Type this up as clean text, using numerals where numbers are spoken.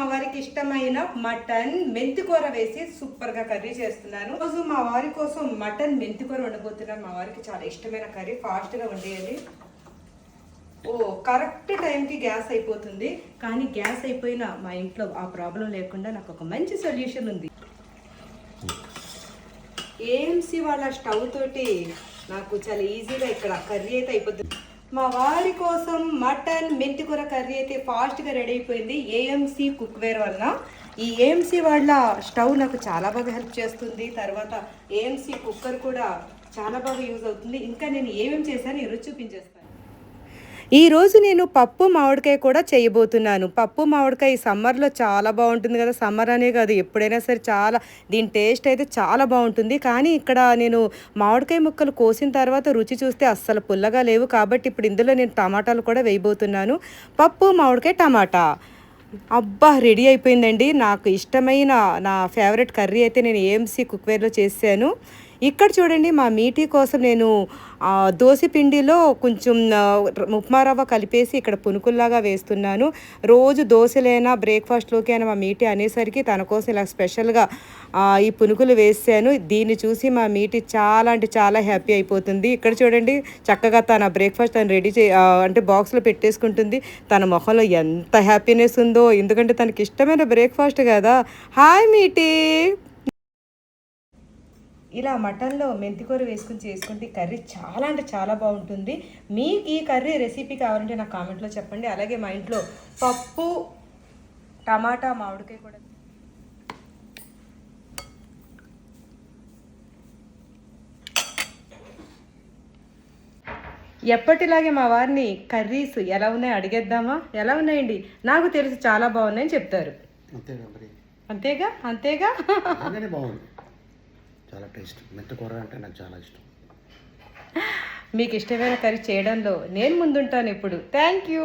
మా వారికి ఇష్టమైన మటన్ మెంతికూర వేసి సూపర్ గా కర్రీ చేస్తున్నాను. రోజు మా వారి కోసం మటన్ మెంతికూర వండబోతున్నాను. మా వారికి చాలా ఇష్టమైన కర్రీ, ఫాస్ట్ గా వండేయాలి. ఓ కరెక్ట్ టైంకి గ్యాస్ అయిపోతుంది. కానీ గ్యాస్ అయిపోయినా మా ఇంట్లో ఆ ప్రాబ్లం లేకుండా నాకు ఒక మంచి సొల్యూషన్ ఉంది. ఏఎంసీ వాళ్ళ స్టవ్ తోటి నాకు చాలా ఈజీగా ఇక్కడ కర్రీ అయితే అయిపోతుంది. మా వారి కోసం మటన్ మెంతికూర కర్రీ అయితే ఫాస్ట్గా రెడీ అయిపోయింది ఏఎంసీ కుక్వేర్ వల్ల. ఈ ఏఎంసీ వాళ్ళ స్టవ్ నాకు చాలా బాగా హెల్ప్ చేస్తుంది. తర్వాత ఏఎంసీ కుక్కర్ కూడా చాలా బాగా యూజ్ అవుతుంది. ఇంకా నేను ఏమేమి చేశాను ఈరోజు చూపించేస్తాను. ఈరోజు నేను పప్పు మామిడికాయ కూడా చేయబోతున్నాను. పప్పు మామిడికాయ ఈ సమ్మర్లో చాలా బాగుంటుంది కదా. సమ్మర్ అనే కాదు, ఎప్పుడైనా సరే దీని టేస్ట్ అయితే చాలా బాగుంటుంది. కానీ ఇక్కడ నేను మామిడికాయ ముక్కలు కోసిన తర్వాత రుచి చూస్తే అస్సలు పుల్లగా లేవు. కాబట్టి ఇప్పుడు ఇందులో నేను టమాటాలు కూడా వేయబోతున్నాను. పప్పు మామిడికాయ టమాటా అబ్బా రెడీ అయిపోయిందండి. నాకు ఇష్టమైన నా ఫేవరెట్ కర్రీ అయితే నేను ఏఎంసీ కుక్వేర్లో చేశాను. ఇక్కడ చూడండి, మా మీటీ కోసం నేను దోశ పిండిలో కొంచెం ఉప్మా రవ్వ కలిపేసి ఇక్కడ పునుకుల్లాగా వేస్తున్నాను. రోజు దోశలైనా బ్రేక్ఫాస్ట్లోకి అయినా మా మీటీ అనేసరికి తన కోసం ఇలా స్పెషల్గా ఈ పునుకులు వేసాను. దీన్ని చూసి మా మీటీ చాలా అంటే చాలా హ్యాపీ అయిపోతుంది. ఇక్కడ చూడండి, చక్కగా తన బ్రేక్ఫాస్ట్ తను రెడీ అంటే బాక్స్లో పెట్టేసుకుంటుంది. తన మొహంలో ఎంత హ్యాపీనెస్ ఉందో, ఎందుకంటే తనకి ఇష్టమైన బ్రేక్ఫాస్ట్ కదా. హాయ్ మీటీ. ఇలా మటన్లో మెంతికూర వేసుకుని చేసుకుంటే కర్రీ చాలా అంటే చాలా బాగుంటుంది. మీకు ఈ కర్రీ రెసిపీ కావాలంటే నాకు కామెంట్లో చెప్పండి. అలాగే మా ఇంట్లో పప్పు టమాటా మామిడికాయ కూడా ఎప్పటిలాగే మా వారిని కర్రీస్ ఎలా ఉన్నాయో అడిగేద్దామా? ఎలా ఉన్నాయండి? నాకు తెలిసి చాలా బాగున్నాయని చెప్తారు. అంతేగా అంతేగా బాగుంది, చాలా టేస్ట్. మెంతికూర అంటే నాకు చాలా ఇష్టం. మీకు ఇష్టమైన కర్రీ చేయడంలో నేను ముందుంటాను ఇప్పుడు. Thank you.